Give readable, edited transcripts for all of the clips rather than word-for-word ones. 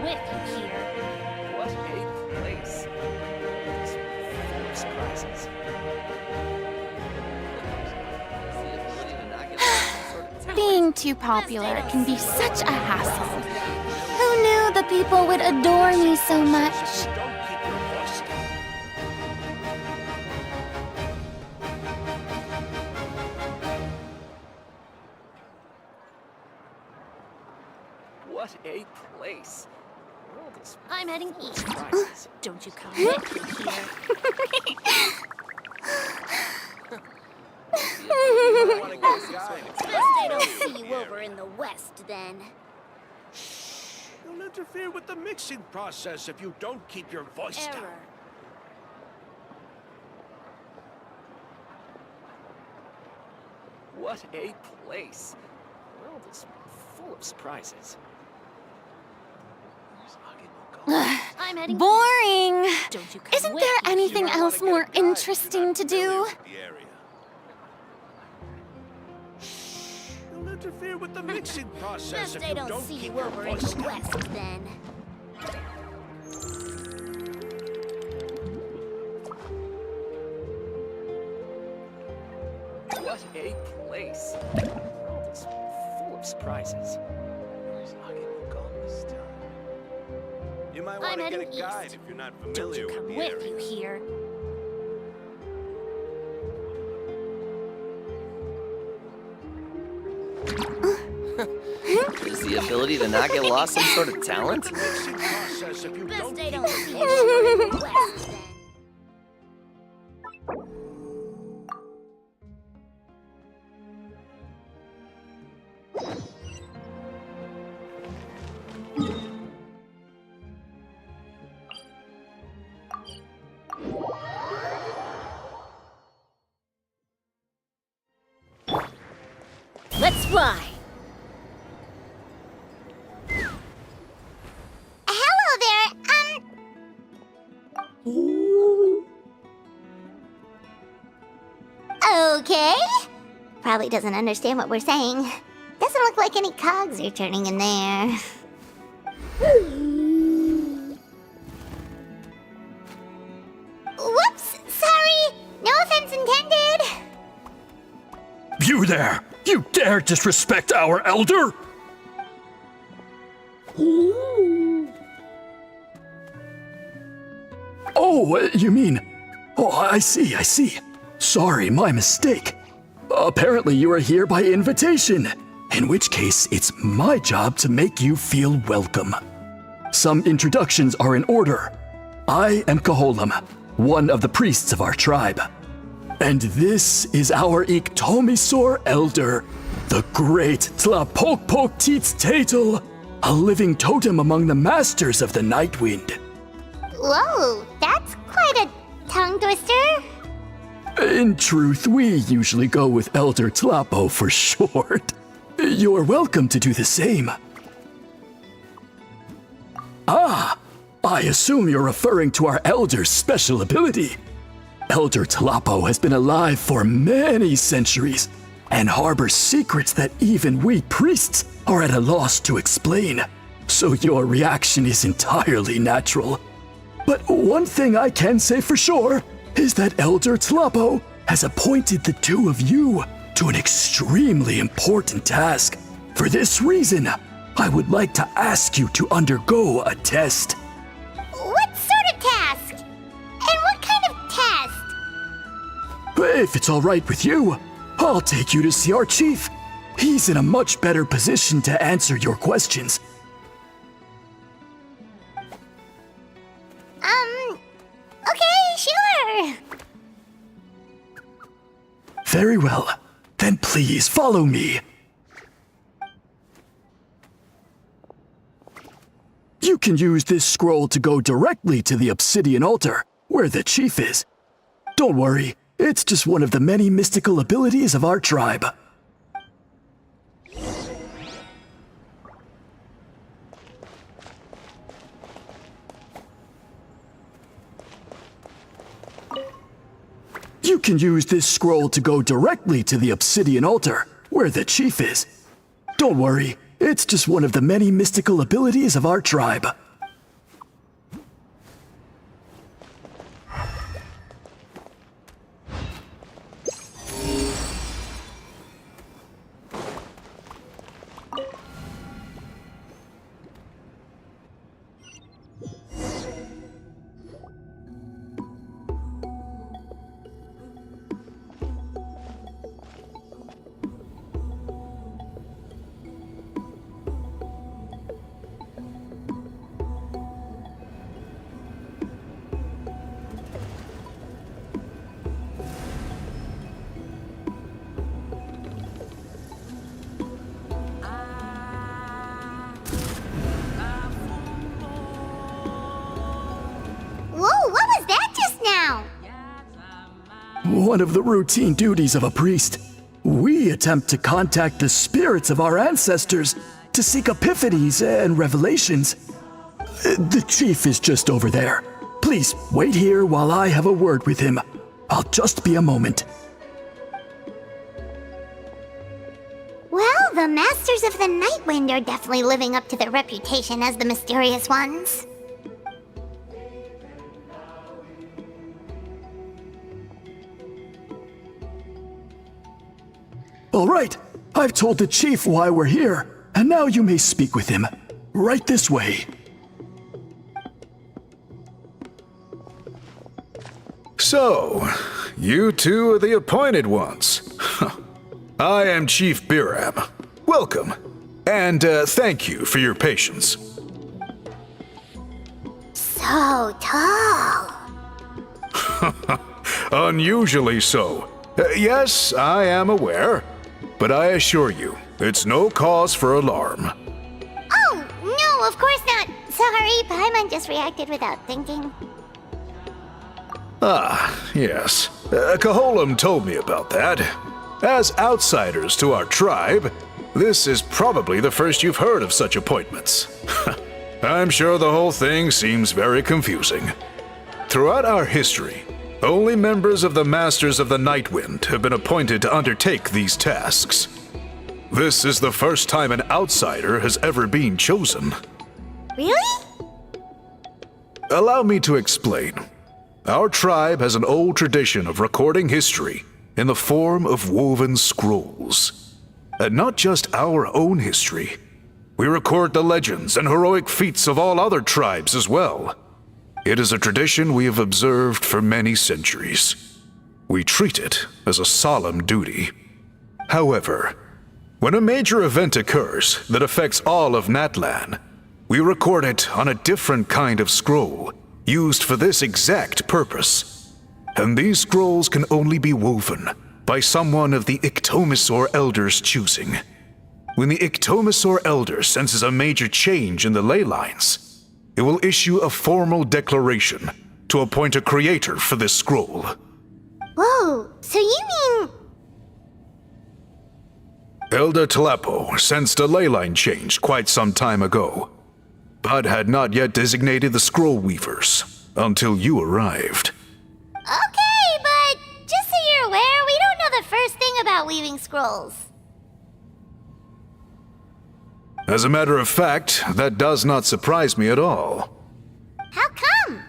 with you here. What a place. It's full of surprises. The ability to not get lost in sort of talent. Being too popular can be such a hassle. Who knew the people would adore me so much? Don't keep your voice down. What a place. World is I'm heading full of east. surprises. Don't you come with me here. You want to get a guide. Best they don't see you over in the west, then. You'll interfere with the mixing process if you don't keep your voice down. Error. What a place. World is full of surprises. I'm heading Boring! east. Don't you come Isn't with there me anything You might wanna else get a more guide if you're not interesting to do? familiar with the area. You'll interfere with the mixing process Best if they you don't don't see keep you your over in voice the down. west, then. What a place. World is full of surprises. You might I'm want to get a heading guide east. if you're not Don't familiar you with come the with area. you here. Is the ability to not get lost some sort of talent? The mixing process if you Best don't they keep don't your see you voice over in the west, then. Let's fly. Hello there, Okay. Probably doesn't understand what we're saying. Doesn't look like any cogs are turning in there. Whoops, sorry. No offense intended. You there! You dare disrespect our elder? Oh, you mean... Oh, I see. Sorry, my mistake. Apparently you are here by invitation, in which case it's my job to make you feel welcome. Some introductions are in order. I am Koholam, one of the priests of our tribe. And this is our Iktomisor elder, the great Tlapokpok Teets Tatel, a living totem among the masters of the Night Wind. Whoa, that's quite a tongue twister. In truth, we usually go with Elder Tlapo for short. You're welcome to do the same. Ah, I assume you're referring to our elder's special ability. Elder Tlapo has been alive for many centuries and harbors secrets that even we priests are at a loss to explain. So your reaction is entirely natural. But one thing I can say for sure is that Elder Tlapo has appointed the two of you to an extremely important task. For this reason, I would like to ask you to undergo a test. What sort of task? And what kind of test? If it's all right with you, I'll take you to see our chief. He's in a much better position to answer your questions. Okay, sure. Very well. Then please follow me. You can use this scroll to go directly to the obsidian altar, where the chief is. Don't worry, it's just one of the many mystical abilities of our tribe. You can use this scroll to go directly to the obsidian altar, where the chief is. Don't worry, it's just one of the many mystical abilities of our tribe. one of the routine duties of a priest. We attempt to contact the spirits of our ancestors to seek epiphanies and revelations. The chief is just over there. Please wait here while I have a word with him. I'll just be a moment. Well, the Masters of the Nightwind are definitely living up to their reputation as the mysterious ones. All right, I've told the chief why we're here, and now you may speak with him. Right this way. So, you two are the appointed ones. I am Chief Biram. Welcome, and thank you for your patience. So tall. Unusually so. Yes, I am aware, but I assure you, it's no cause for alarm. Oh, no, of course not. Sorry, Paimon just reacted without thinking. Ah, yes. Koholum told me about that. As outsiders to our tribe, this is probably the first you've heard of such appointments. I'm sure the whole thing seems very confusing. Throughout our history, only members of the Masters of the Nightwind have been appointed to undertake these tasks. This is the first time an outsider has ever been chosen. Really? Allow me to explain. Our tribe has an old tradition of recording history in the form of woven scrolls. And not just our own history. We record the legends and heroic feats of all other tribes as well. It is a tradition we have observed for many centuries. We treat it as a solemn duty. However, when a major event occurs that affects all of Natlan, we record it on a different kind of scroll, used for this exact purpose. And these scrolls can only be woven by someone of the Iktomisor Elder's choosing. When the Iktomisor Elder senses a major change in the ley lines, it will issue a formal declaration to appoint a creator for this scroll. Whoa, so you mean... Elder Tlapo sensed a ley line change quite some time ago, but had not yet designated the scroll weavers until you arrived. Okay, but just so you're aware, we don't know the first thing about weaving scrolls. As a matter of fact, that does not surprise me at all. How come?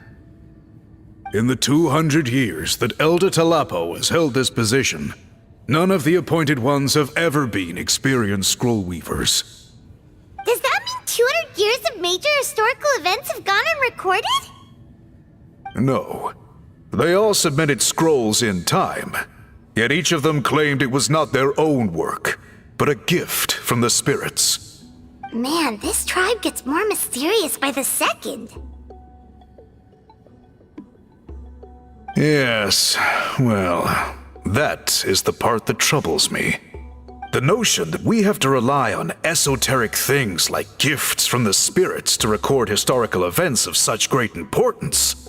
In the 200 years that Elder Tlapo has held this position, none of the appointed ones have ever been experienced scroll weavers. Does that mean 200 years of major historical events have gone unrecorded? No. They all submitted scrolls in time, yet each of them claimed it was not their own work, but a gift from the spirits. Man, this tribe gets more mysterious by the second. Yes, well, that is the part that troubles me. The notion that we have to rely on esoteric things like gifts from the spirits to record historical events of such great importance.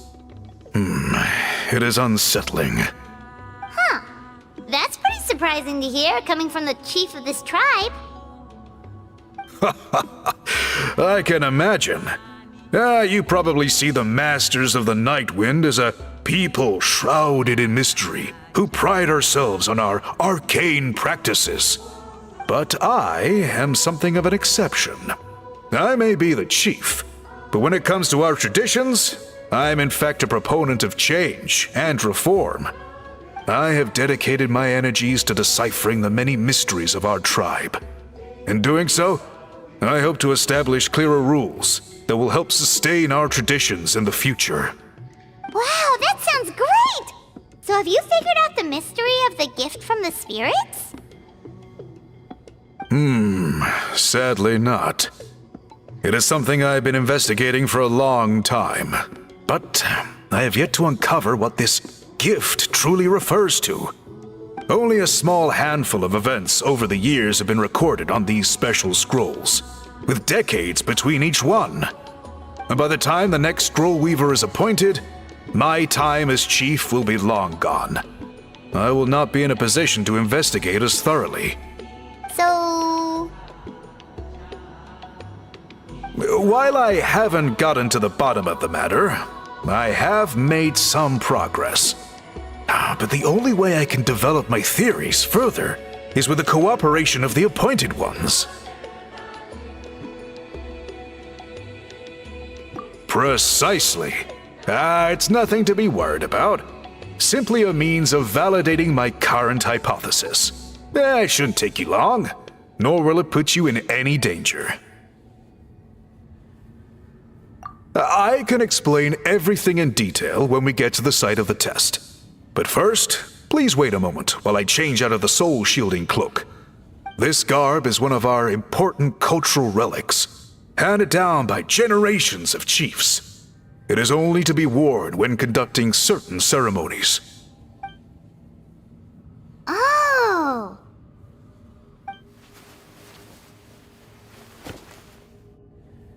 It is unsettling. Huh. That's pretty surprising to hear, coming from the chief of this tribe. I can imagine. You probably see the Masters of the Nightwind as a people shrouded in mystery, who pride ourselves on our arcane practices. But I am something of an exception. I may be the chief, but when it comes to our traditions, I'm in fact a proponent of change and reform. I have dedicated my energies to deciphering the many mysteries of our tribe. In doing so, I hope to establish clearer rules that will help sustain our traditions in the future. Wow, that sounds great! So have you figured out the mystery of the gift from the spirits? Sadly not. It is something I've been investigating for a long time, but I have yet to uncover what this gift truly refers to. Only a small handful of events over the years have been recorded on these special scrolls, with decades between each one. And by the time the next scroll weaver is appointed, my time as chief will be long gone. I will not be in a position to investigate as thoroughly. So... While I haven't gotten to the bottom of the matter, I have made some progress. But the only way I can develop my theories further is with the cooperation of the Appointed Ones. Precisely. It's nothing to be worried about. Simply a means of validating my current hypothesis. It shouldn't take you long, nor will it put you in any danger. I can explain everything in detail when we get to the site of the test. But first, please wait a moment while I change out of the soul-shielding cloak. This garb is one of our important cultural relics, handed down by generations of chiefs. It is only to be worn when conducting certain ceremonies. Oh!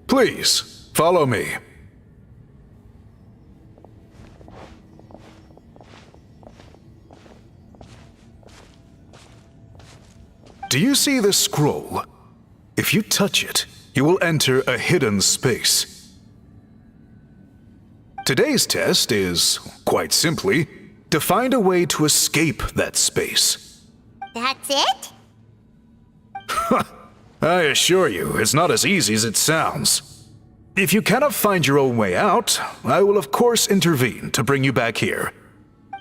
Please, follow me. Do you see this scroll? If you touch it, you will enter a hidden space. Today's test is, quite simply, to find a way to escape that space. That's it? I assure you, it's not as easy as it sounds. If you cannot find your own way out, I will of course intervene to bring you back here.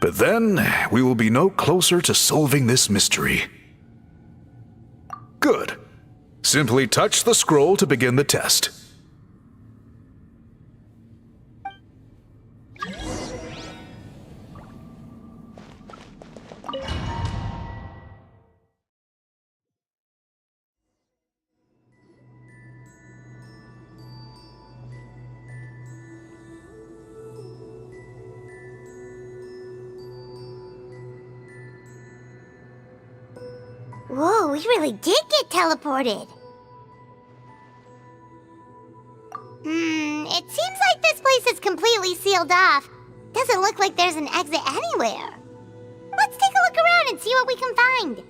But then, we will be no closer to solving this mystery. Good. Simply touch the scroll to begin the test. Whoa, we really did get teleported. It seems like this place is completely sealed off. Doesn't look like there's an exit anywhere. Let's take a look around and see what we can find.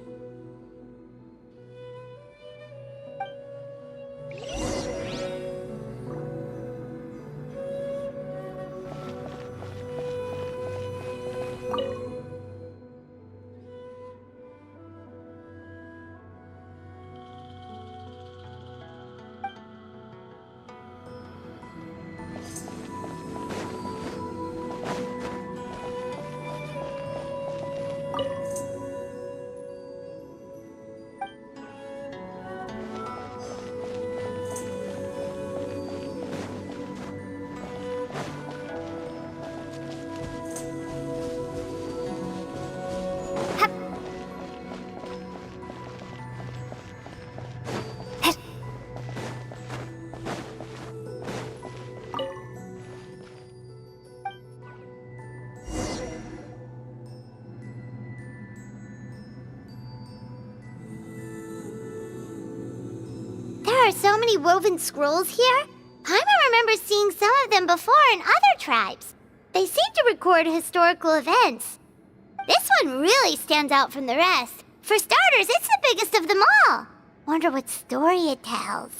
There are so many woven scrolls here. Paimon remembers seeing some of them before in other tribes. They seem to record historical events. This one really stands out from the rest. For starters, it's the biggest of them all. Wonder what story it tells.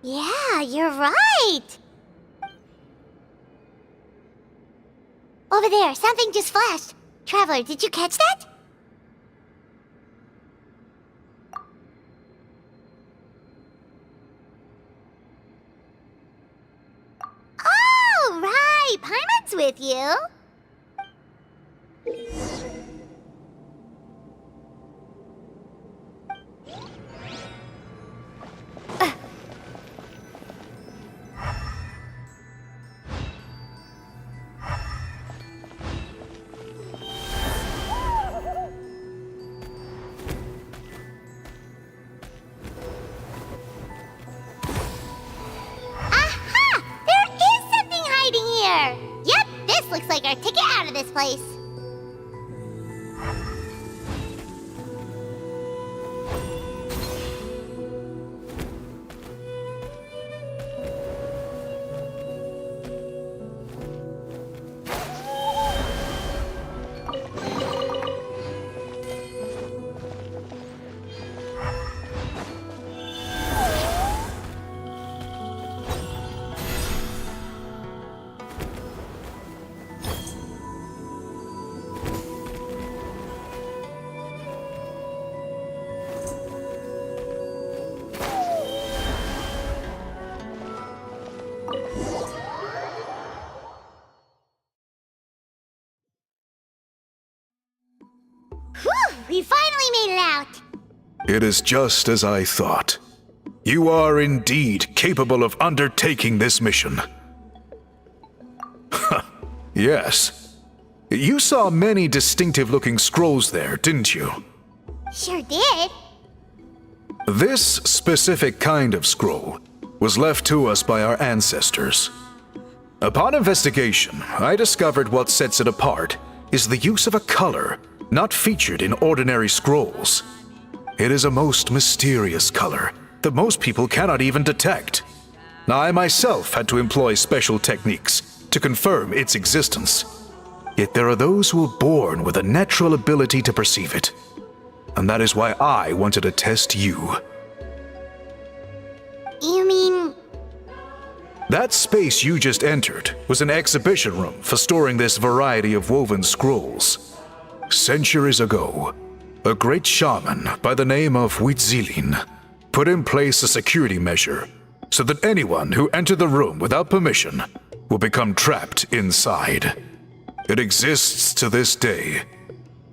Yeah, you're right. Over there, something just flashed. Traveler, did you catch that? Oh, right. Paimon's with you. Yep, this looks like our ticket out of this place. We finally made it out! It is just as I thought. You are indeed capable of undertaking this mission. Yes. You saw many distinctive-looking scrolls there, didn't you? Sure did. This specific kind of scroll was left to us by our ancestors. Upon investigation, I discovered what sets it apart is the use of a color not featured in ordinary scrolls. It is a most mysterious color that most people cannot even detect. I myself had to employ special techniques to confirm its existence. Yet there are those who are born with a natural ability to perceive it. And that is why I wanted to test you. You mean... That space you just entered was an exhibition room for storing this variety of woven scrolls. Centuries ago, a great shaman by the name of Huitzilin put in place a security measure so that anyone who entered the room without permission will become trapped inside. It exists to this day.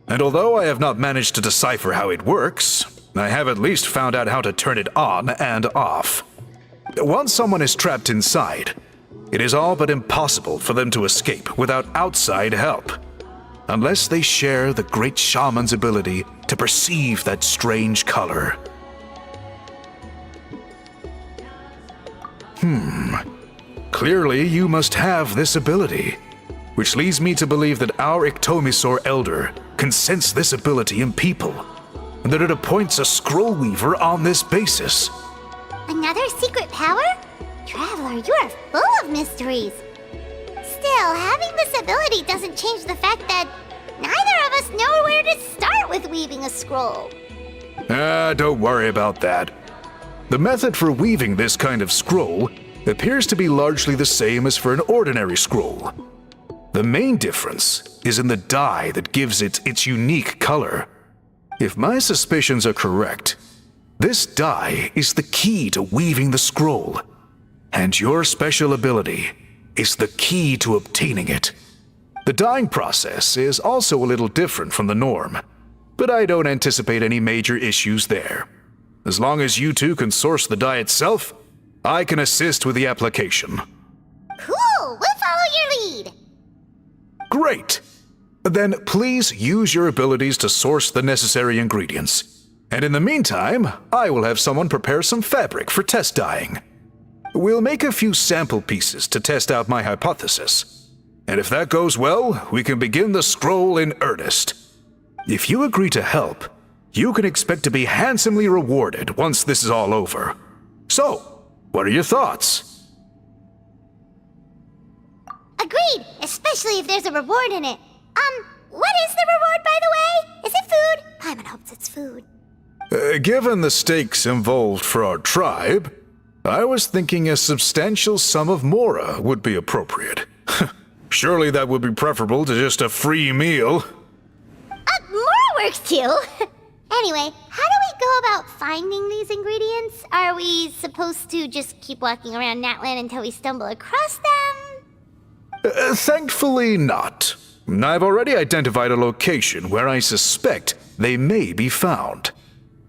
And although I have not managed to decipher how it works, I have at least found out how to turn it on and off. Once someone is trapped inside, it is all but impossible for them to escape without outside help, unless they share the great shaman's ability to perceive that strange color. Clearly you must have this ability, which leads me to believe that our Iktomisor Elder can sense this ability in people, and that it appoints a scroll weaver on this basis. Another secret power? Traveler, you are full of mysteries. Still, having this ability doesn't change the fact that neither of us know where to start with weaving a scroll. Don't worry about that. The method for weaving this kind of scroll appears to be largely the same as for an ordinary scroll. The main difference is in the dye that gives it its unique color. If my suspicions are correct, this dye is the key to weaving the scroll, and your special ability is the key to obtaining it. The dyeing process is also a little different from the norm, but I don't anticipate any major issues there. As long as you two can source the dye itself, I can assist with the application. Cool, we'll follow your lead. Great! Then please use your abilities to source the necessary ingredients. And in the meantime, I will have someone prepare some fabric for test dyeing. We'll make a few sample pieces to test out my hypothesis. And if that goes well, we can begin the scroll in earnest. If you agree to help, you can expect to be handsomely rewarded once this is all over. So, what are your thoughts? Agreed, especially if there's a reward in it. What is the reward, by the way? Is it food? Paimon hopes it's food. Given the stakes involved for our tribe, I was thinking a substantial sum of mora would be appropriate. Surely that would be preferable to just a free meal. More works too. Anyway, how do we go about finding these ingredients? Are we supposed to just keep walking around Natlan until we stumble across them? Thankfully not. I've already identified a location where I suspect they may be found.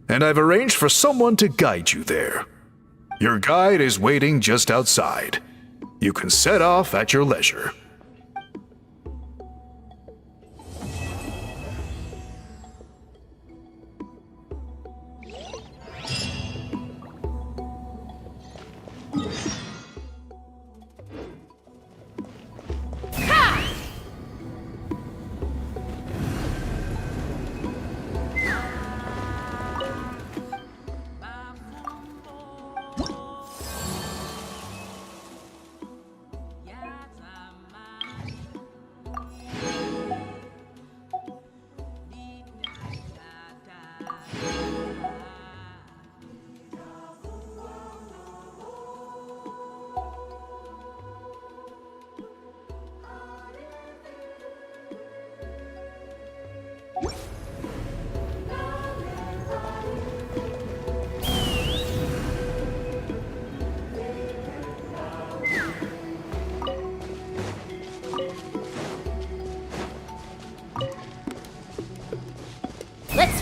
And I've arranged for someone to guide you there. Your guide is waiting just outside. You can set off at your leisure.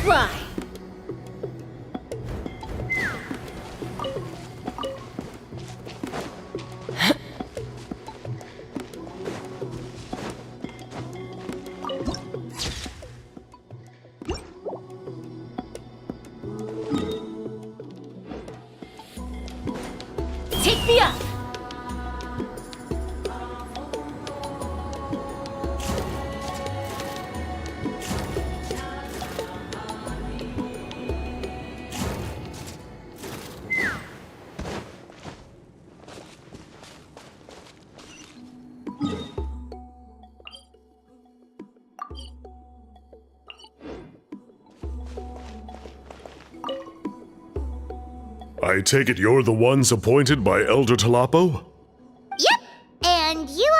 fly! Take me up! I take it you're the ones appointed by Elder Talapo? Yep. And you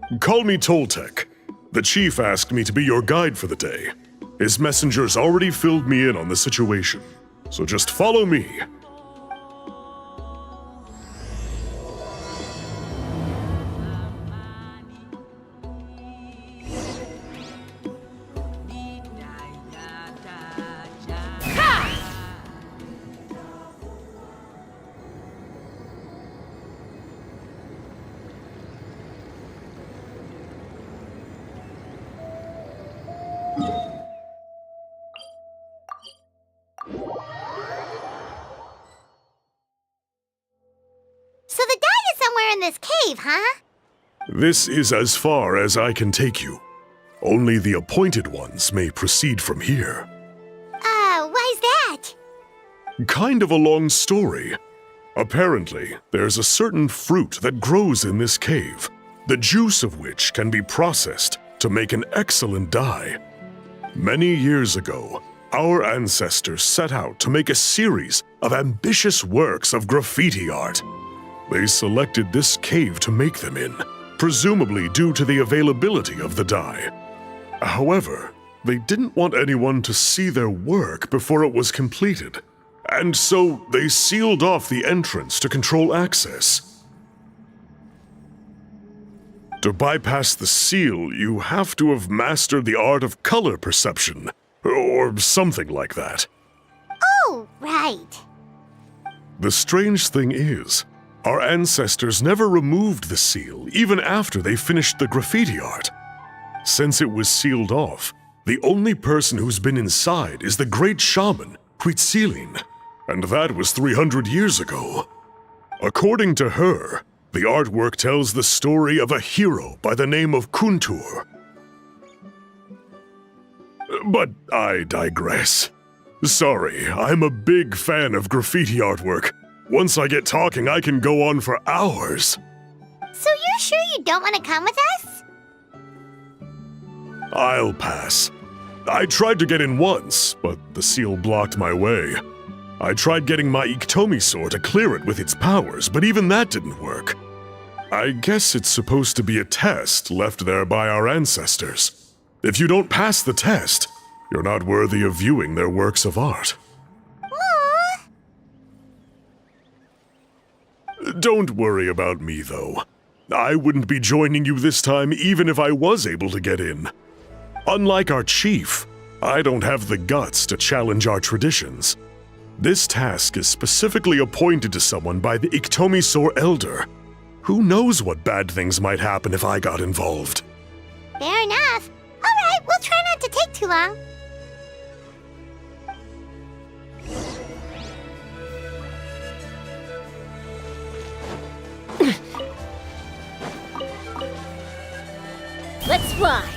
are? Call me Toltec. The chief asked me to be your guide for the day. His messengers already filled me in on the situation, so just follow me. So the die is somewhere in this cave, huh? This is as far as I can take you. Only the appointed ones may proceed from here. Why's that? Kind of a long story. Apparently, there's a certain fruit that grows in this cave, the juice of which can be processed to make an excellent dye. Many years ago, our ancestors set out to make a series of ambitious works of graffiti art. They selected this cave to make them in, presumably due to the availability of the dye. However, they didn't want anyone to see their work before it was completed, and so they sealed off the entrance to control access. To bypass the seal, you have to have mastered the art of color perception, or something like that. Oh, right. The strange thing is, our ancestors never removed the seal even after they finished the graffiti art. Since it was sealed off, the only person who's been inside is the great shaman, Huitzilin, and that was 300 years ago. According to her, the artwork tells the story of a hero by the name of Kuntur. But I digress. Sorry, I'm a big fan of graffiti artwork. Once I get talking, I can go on for hours. So you're sure you don't want to come with us? I'll pass. I tried to get in once, but the seal blocked my way. I tried getting my Iktomi-sor to clear it with its powers, but even that didn't work. I guess it's supposed to be a test left there by our ancestors. If you don't pass the test, you're not worthy of viewing their works of art. Don't worry about me, though. I wouldn't be joining you this time even if I was able to get in. Unlike our chief, I don't have the guts to challenge our traditions. This task is specifically appointed to someone by the Iktomi-sor Elder. Who knows what bad things might happen if I got involved? Fair enough. All right, we'll try not to take too long. Let's fly!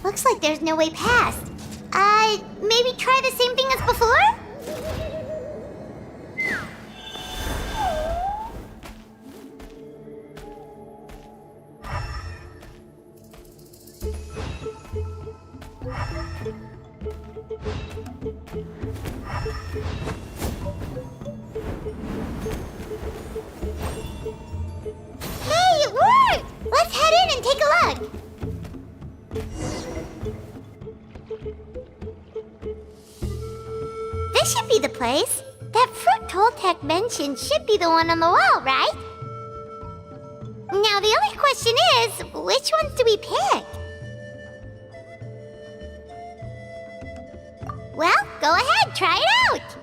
Looks like there's no way past. Maybe try the same thing as before? This should be the place. That fruit Toltec mentioned should be the one on the wall, right? Now the only question is, which ones do we pick? Well, go ahead, try it out!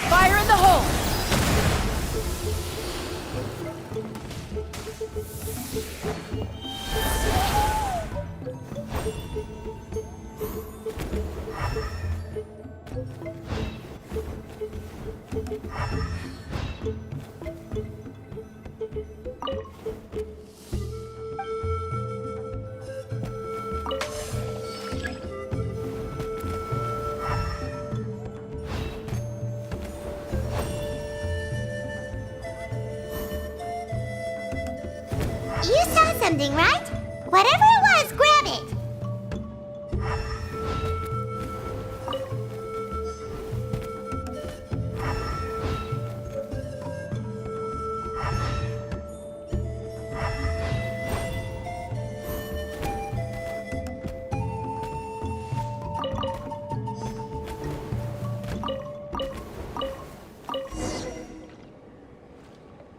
Fire in the hole! You saw something, right? Whatever it was, grab it!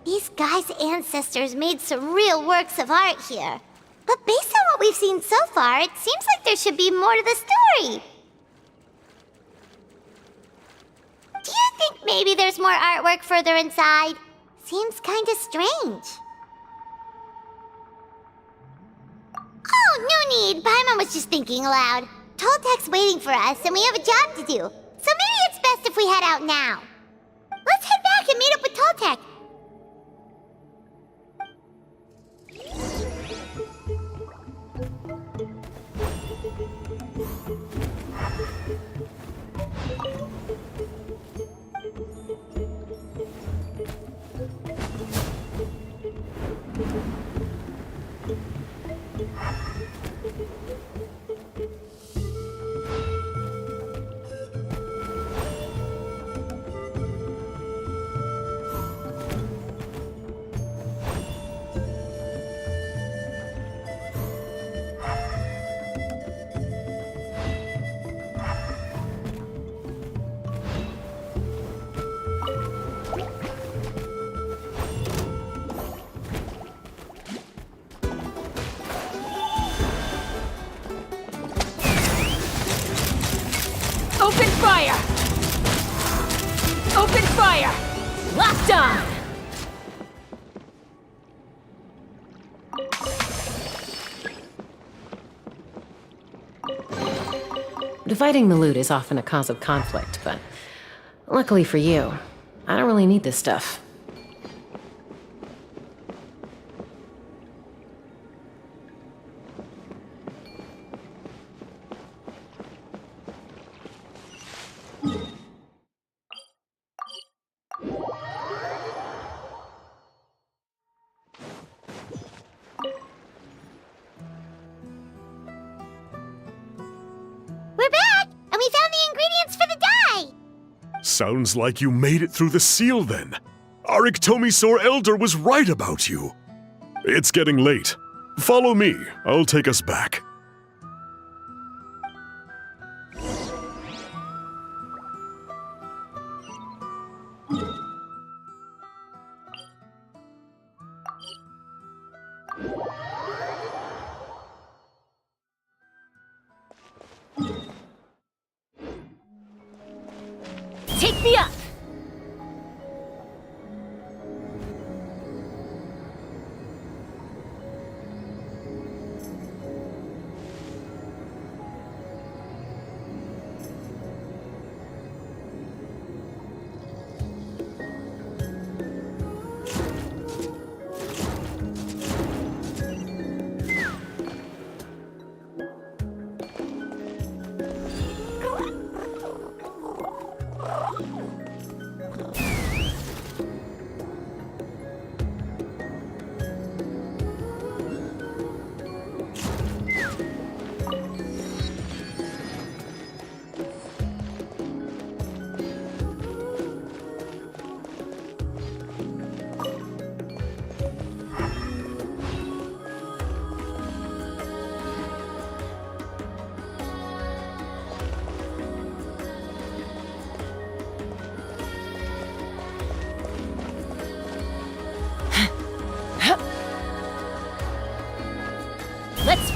These guys' ancestors made some real works of art here. But based on what we've seen so far, it seems like there should be more to the story. Do you think maybe there's more artwork further inside? Seems kinda strange. Oh, no need. Paimon was just thinking aloud. Toltec's waiting for us, and we have a job to do. So maybe it's best if we head out now. Let's head back and meet up with Toltec. Open fire! Open fire! Locked on! Dividing the loot is often a cause of conflict, but luckily for you, I don't really need this stuff. We're back, and we found the ingredients for the dye! Sounds like you made it through the seal then. Ariktomi Elder was right about you. It's getting late. Follow me. I'll take us back. Take me up!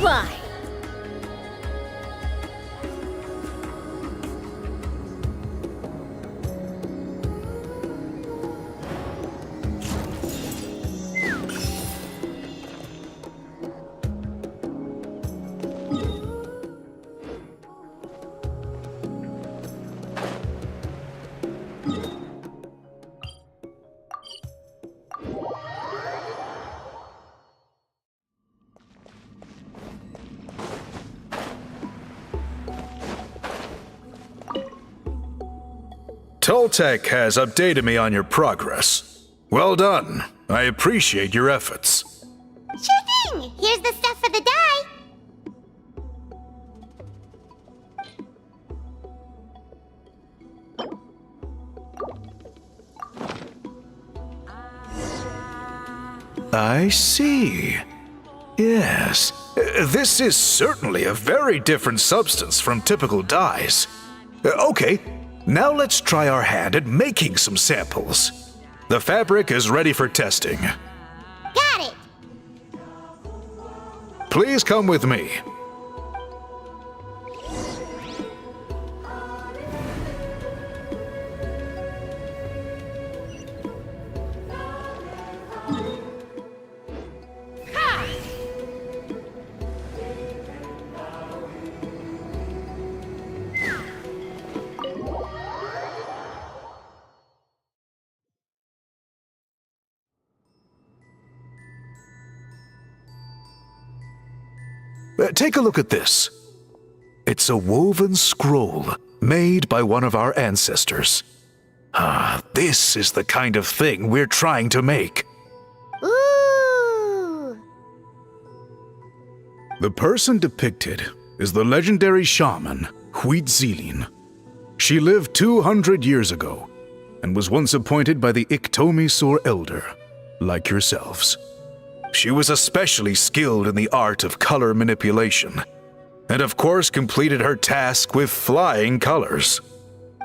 why. Toltec has updated me on your progress. Well done. I appreciate your efforts. Sure thing! Here's the stuff for the dye. I see. Yes. This is certainly a very different substance from typical dyes. Okay, now let's try our hand at making some samples. The fabric is ready for testing. Got it! Please come with me. Take a look at this. It's a woven scroll made by one of our ancestors. This is the kind of thing we're trying to make. Ooh! The person depicted is the legendary shaman Huitzilin. She lived 200 years ago and was once appointed by the Iktomi Elder, like yourselves. She was especially skilled in the art of color manipulation, and of course completed her task with flying colors.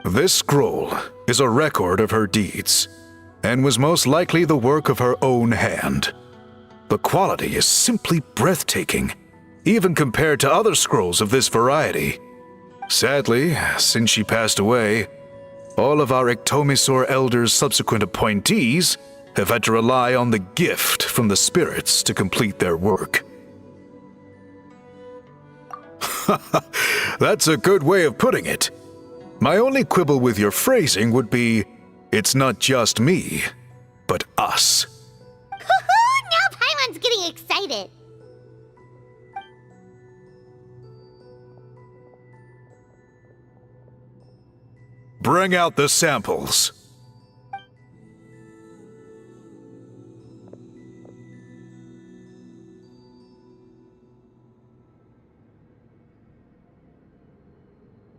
This scroll is a record of her deeds, and was most likely the work of her own hand. The quality is simply breathtaking, even compared to other scrolls of this variety. Sadly, since she passed away, all of our Iktomi Elder's subsequent appointees have had to rely on the gift from the spirits to complete their work. That's a good way of putting it. My only quibble with your phrasing would be, it's not just me, but us. Now Paimon's getting excited. Bring out the samples.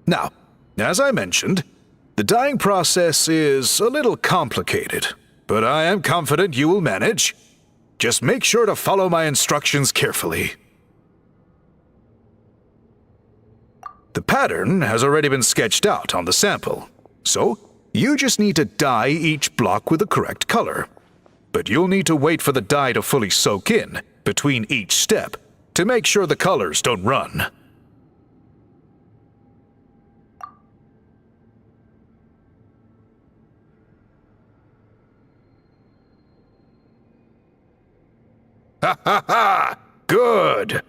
Now, as I mentioned, the dyeing process is a little complicated, but I am confident you will manage. Just make sure to follow my instructions carefully. The pattern has already been sketched out on the sample, so you just need to dye each block with the correct color. But you'll need to wait for the dye to fully soak in between each step to make sure the colors don't run. Ha ha ha! Good!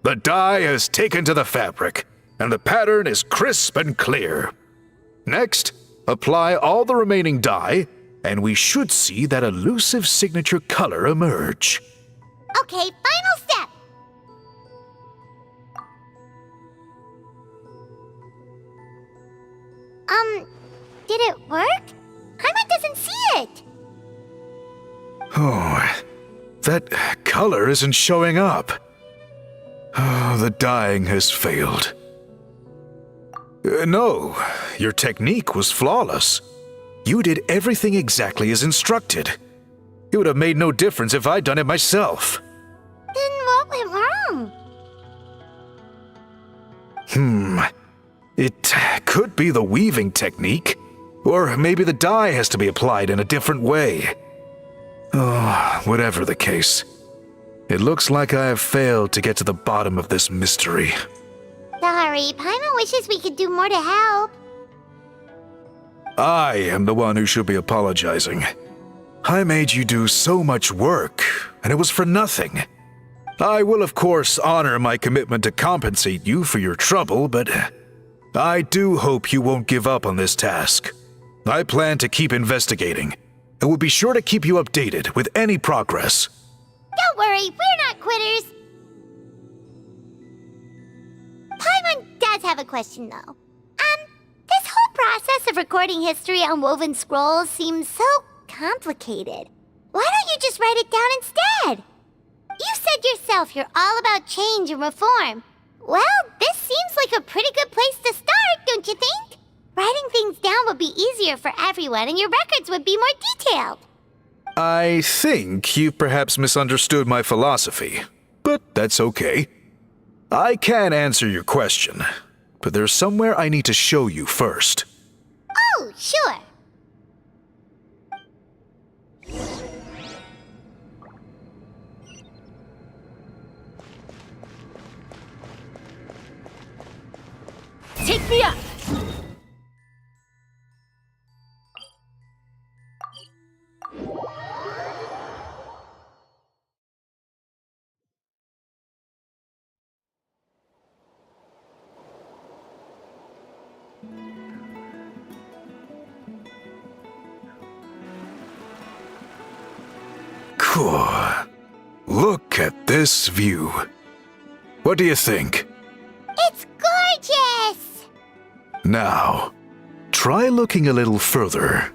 The dye has taken to the fabric, and the pattern is crisp and clear. Next, apply all the remaining dye, and we should see that elusive signature color emerge. Okay, final step. Did it work? Paimon doesn't see it. Oh, that color isn't showing up. Oh, the dyeing has failed. No, your technique was flawless. You did everything exactly as instructed. It would have made no difference if I'd done it myself. Then what went wrong? It could be the weaving technique, or maybe the dye has to be applied in a different way. Oh, whatever the case, It looks like I have failed to get to the bottom of this mystery. Sorry, Paimon wishes we could do more to help. I am the one who should be apologizing. I made you do so much work, and it was for nothing. I will, of course, honor my commitment to compensate you for your trouble, but I do hope you won't give up on this task. I plan to keep investigating, and will be sure to keep you updated with any progress. Don't worry, we're not quitters. Paimon does have a question, though. This whole process of recording history on woven scrolls seems so complicated. Why don't you just write it down instead? You said yourself you're all about change and reform. Well, this seems like a pretty good place to start, don't you think? Writing things down would be easier for everyone, and your records would be more detailed. I think you've perhaps misunderstood my philosophy, but that's okay. I can answer your question, but there's somewhere I need to show you first. Oh, sure. Take me up! Cool. Look at this view. What do you think? It's gorgeous! Now, try looking a little further.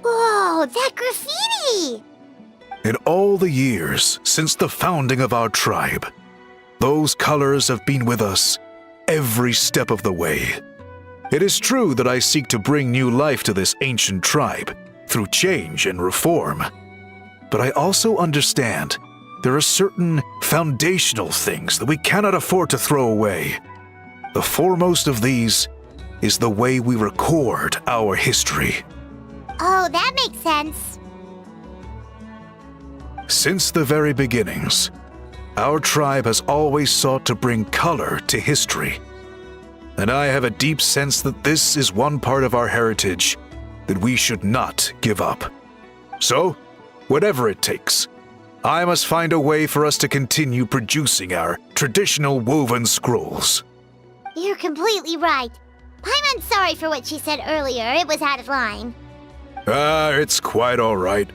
Whoa, that graffiti! In all the years since the founding of our tribe, those colors have been with us every step of the way. It is true that I seek to bring new life to this ancient tribe through change and reform. But I also understand there are certain foundational things that we cannot afford to throw away. The foremost of these is the way we record our history. Oh, that makes sense. Since the very beginnings, our tribe has always sought to bring color to history. And I have a deep sense that this is one part of our heritage that we should not give up. So, whatever it takes, I must find a way for us to continue producing our traditional woven scrolls. You're completely right. Paimon's sorry for what she said earlier. It was out of line. It's quite all right.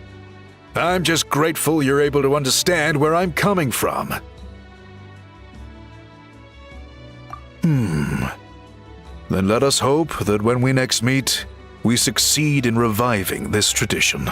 I'm just grateful you're able to understand where I'm coming from. Then let us hope that when we next meet, we succeed in reviving this tradition.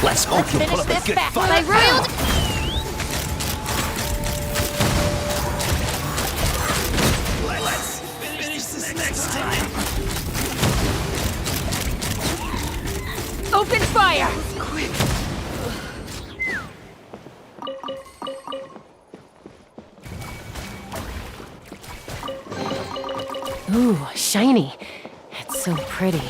Let's hope you put up a good fight. My royal... Let's finish this next time. Open fire! Ooh, shiny. It's so pretty.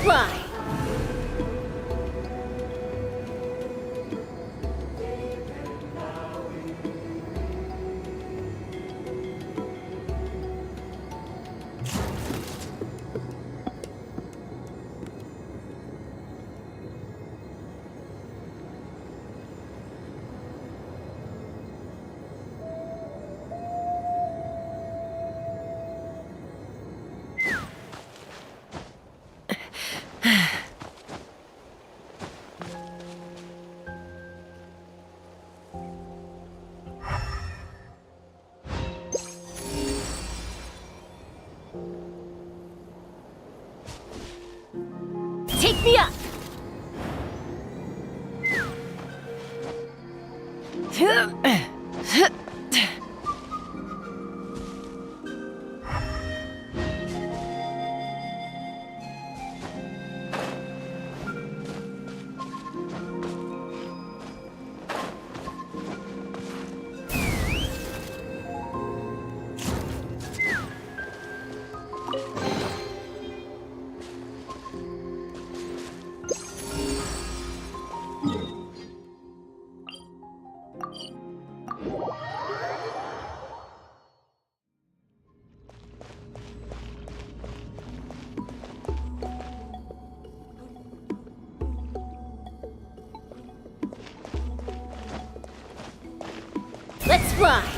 fly! Take me up! Let's fly!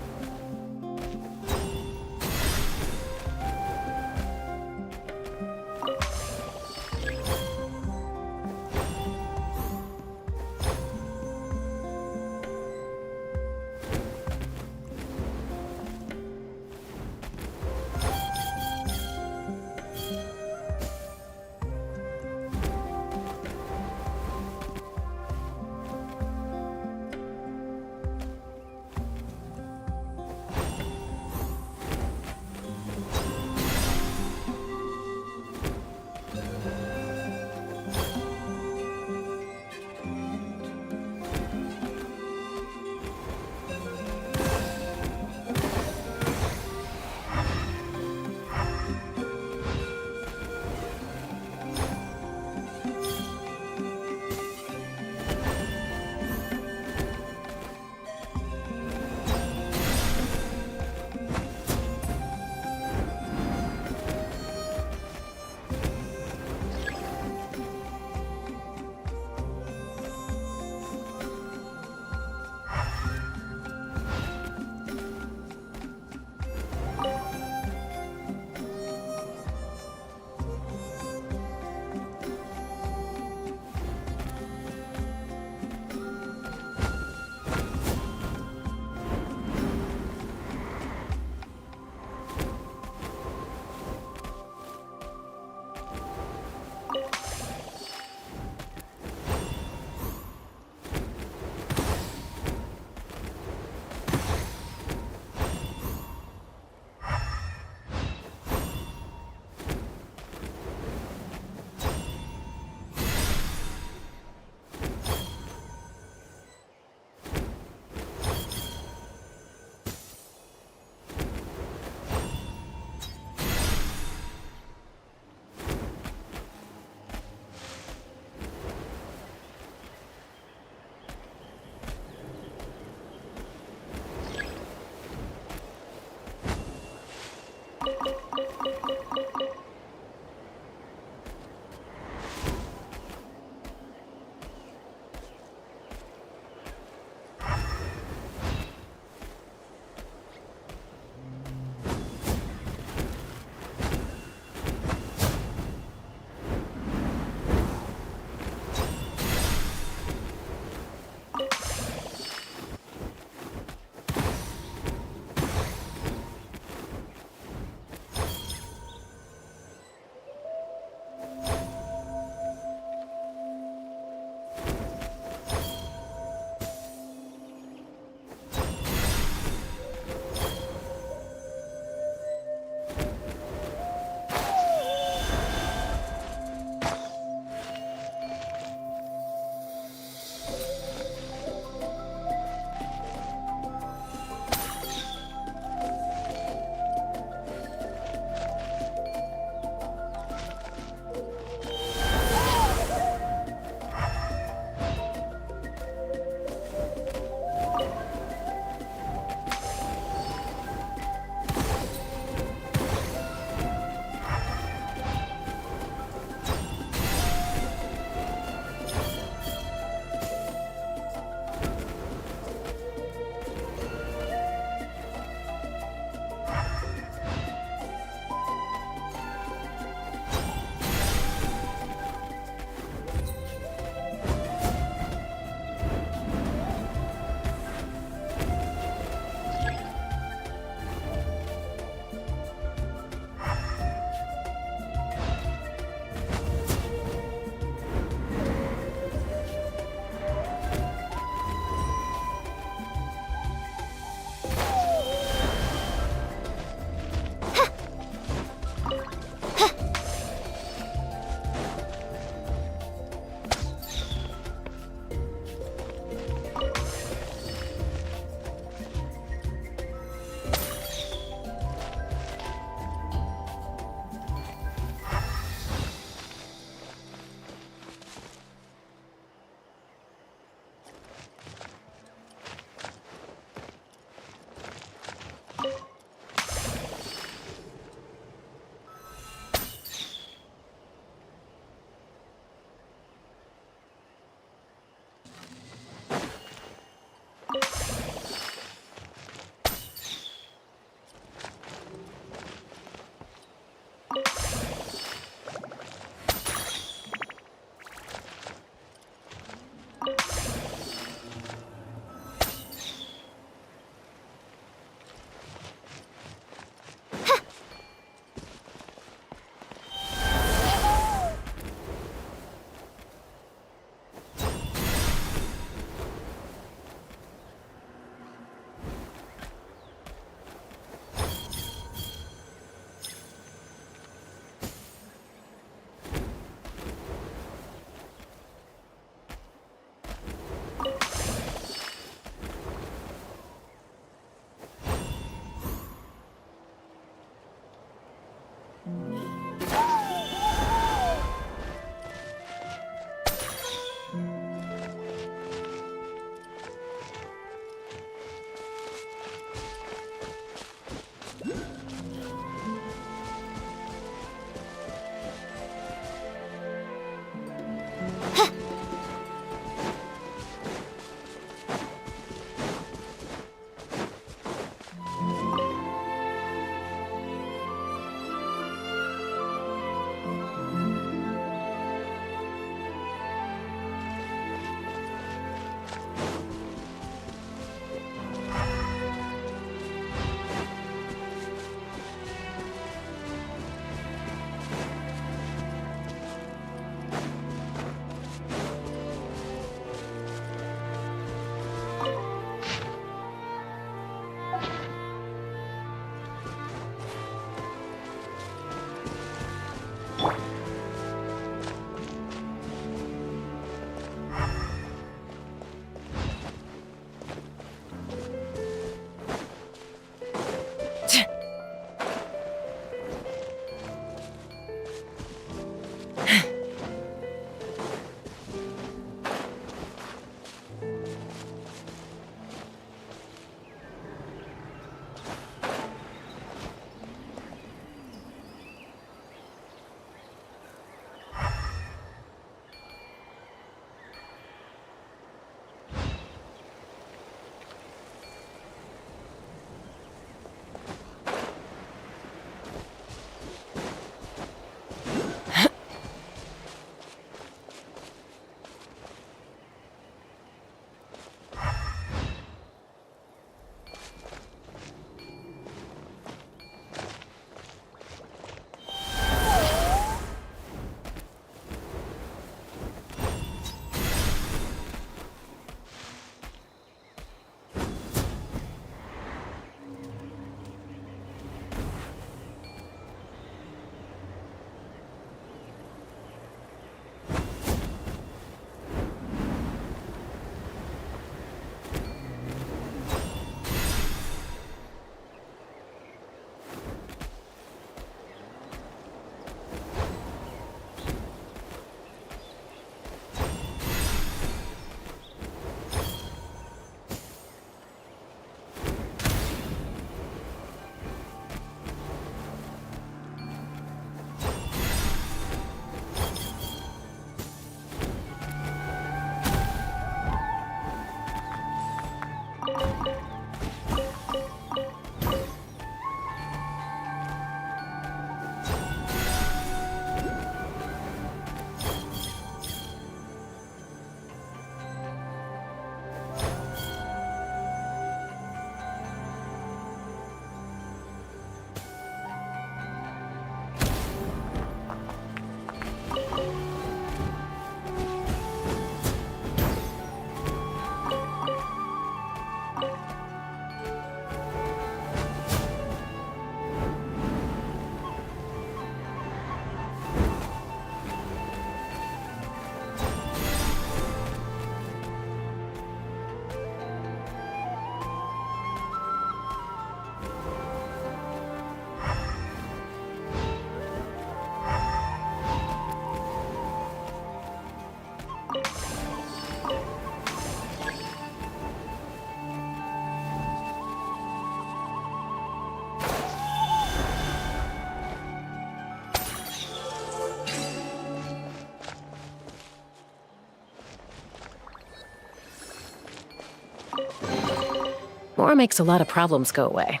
Mora makes a lot of problems go away.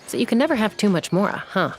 So you can never have too much Mora, huh?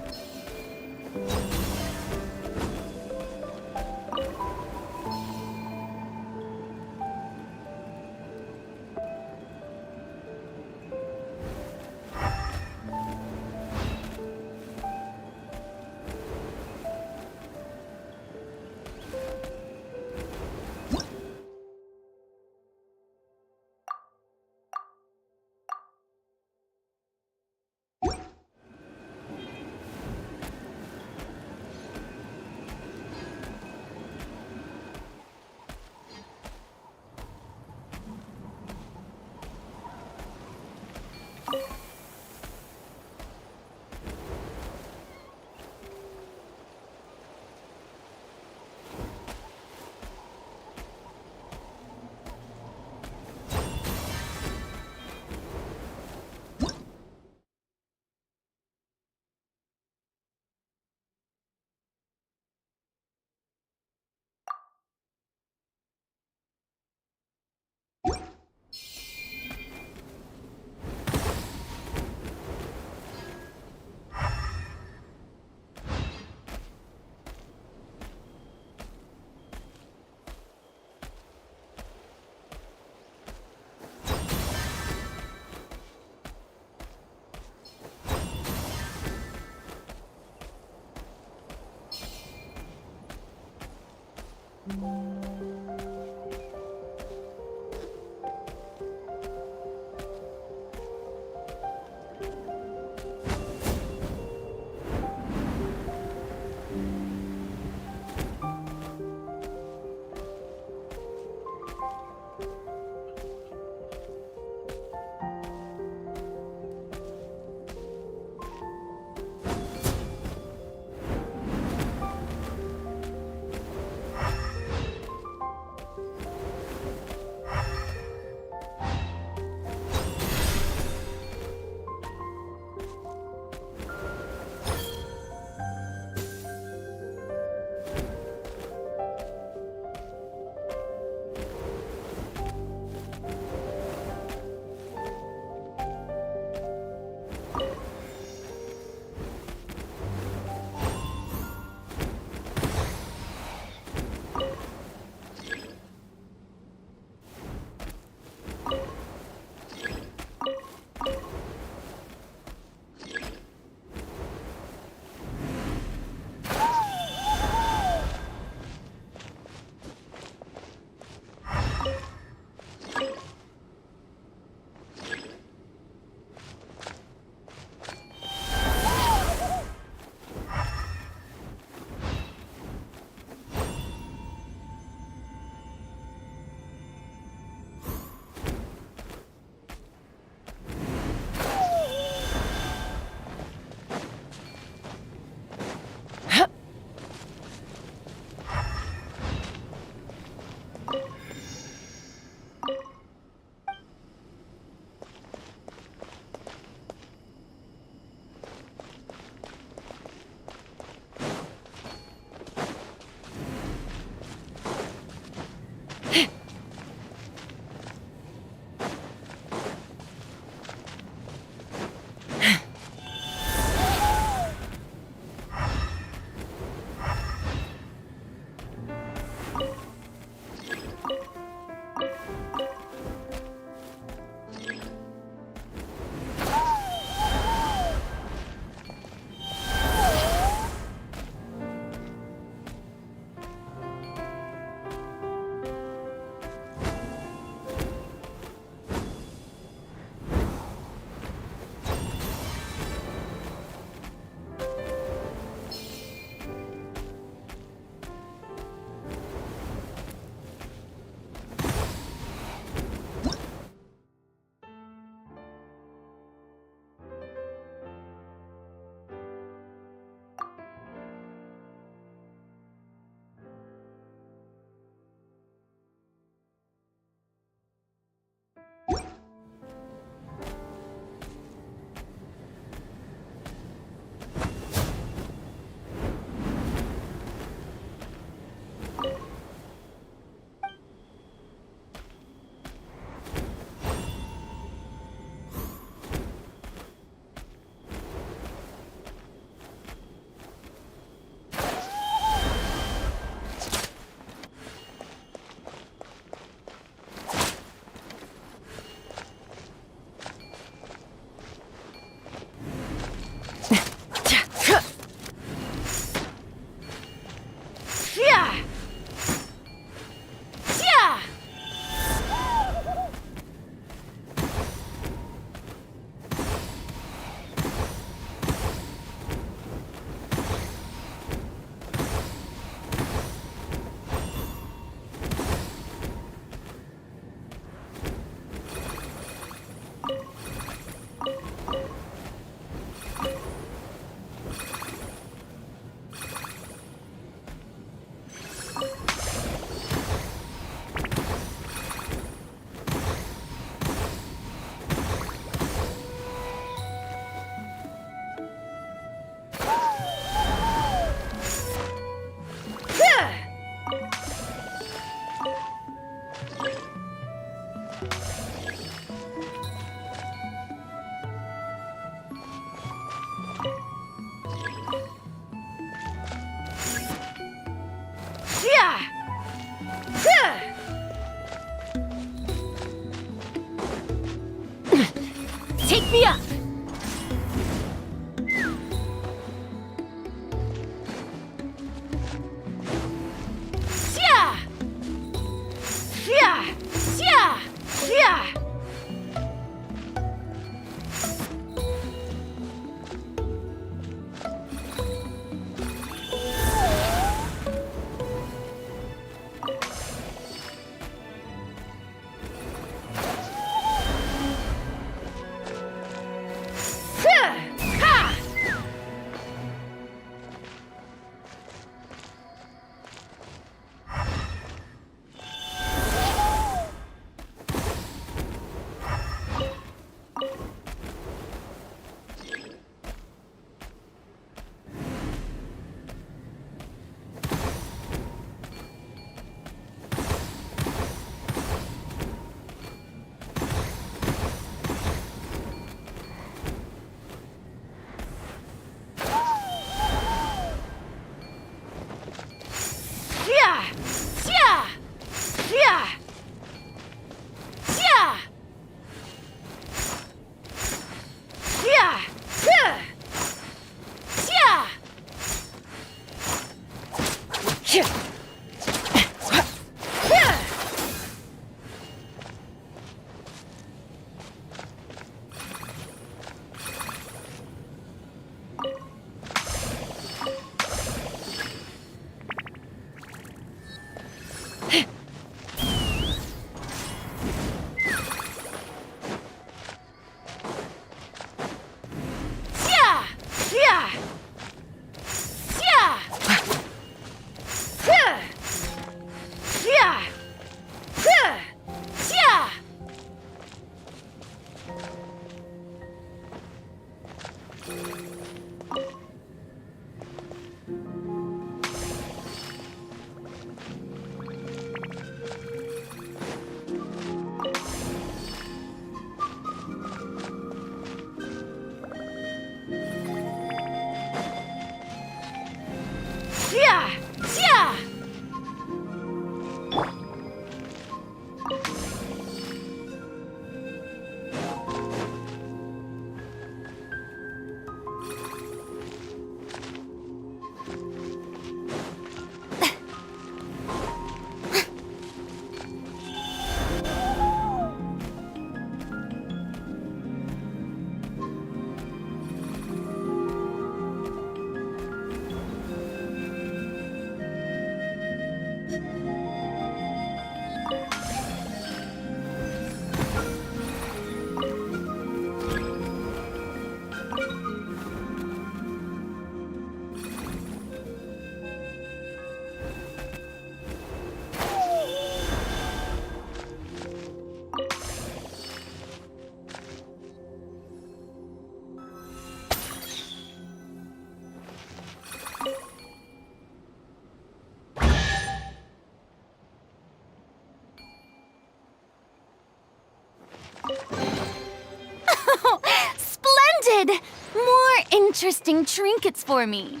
interesting trinkets for me.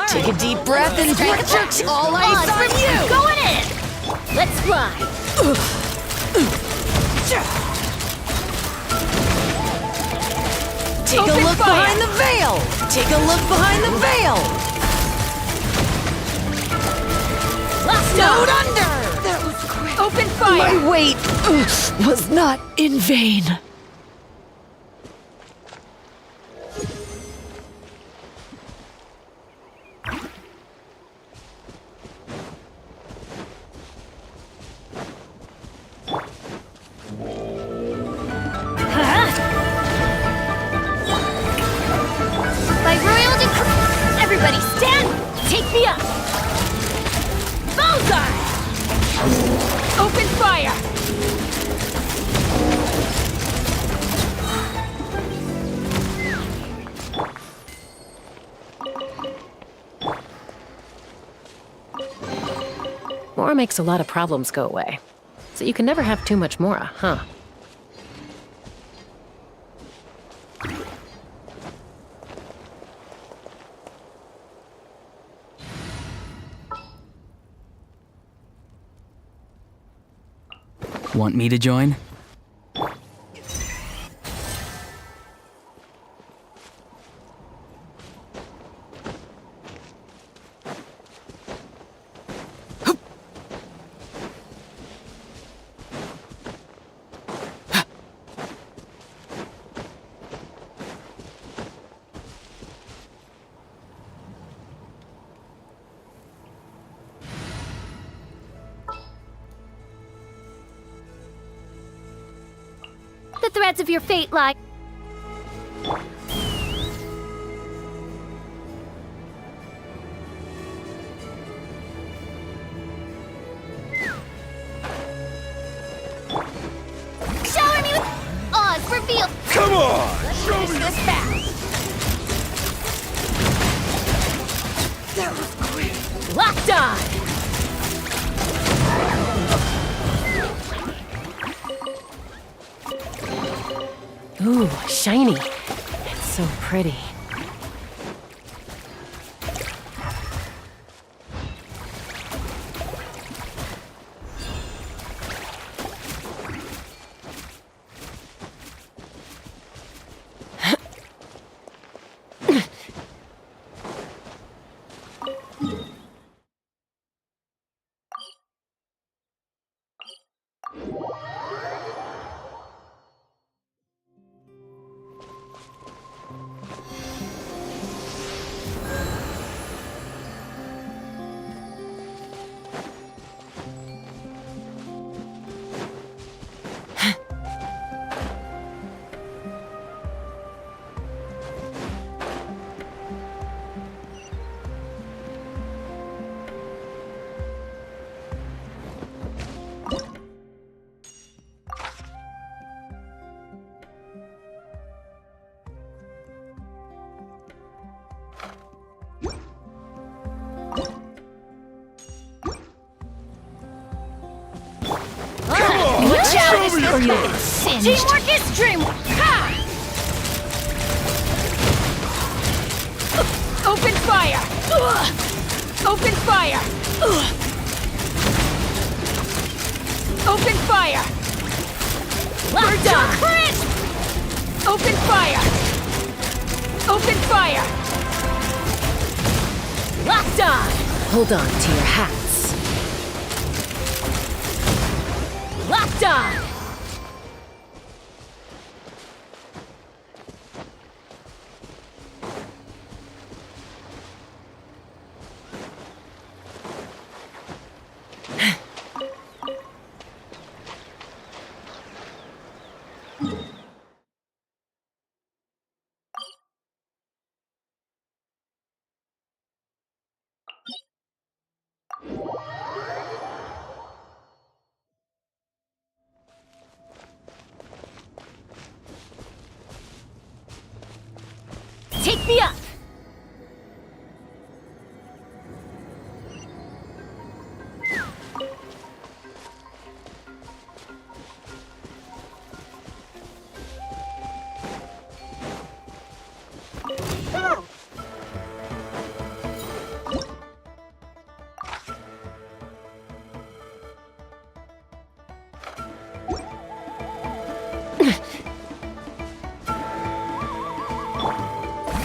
Take a deep breath and stretch all eyes from you! Going in! Let's fly! Take a look behind the veil! Take a look behind the veil! Snowed under! That was great! Open fire! My wait was not in vain. me up! Bullseye! Open fire! Mora makes a lot of problems go away. So you can never have too much Mora, huh? Want me to join? The threads of your fate lie. Shower me with Oz reveal. Come on! Let's finish this fast. Locked on! Ooh, shiny. It's so pretty. Teamwork is dreamwork! Ha! Open fire! Open fire! Open fire! We're done! Open fire! Open fire! Locked on! Hold on to your hats. Locked on! Take me up!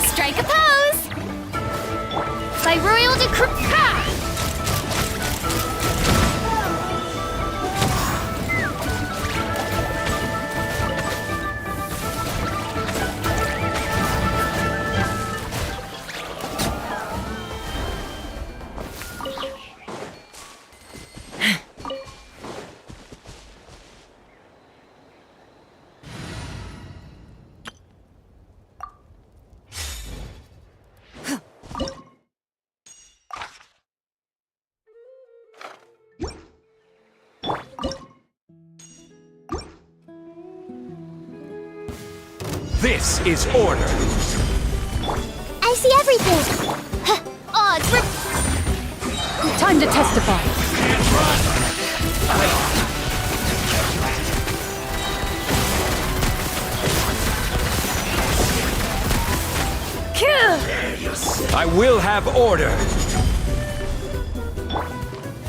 Strike a pose! By royal decree. Ha! This is order. I see everything. Odds for... Time to testify. I will have order.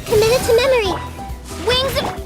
Committed to memory. Wings of...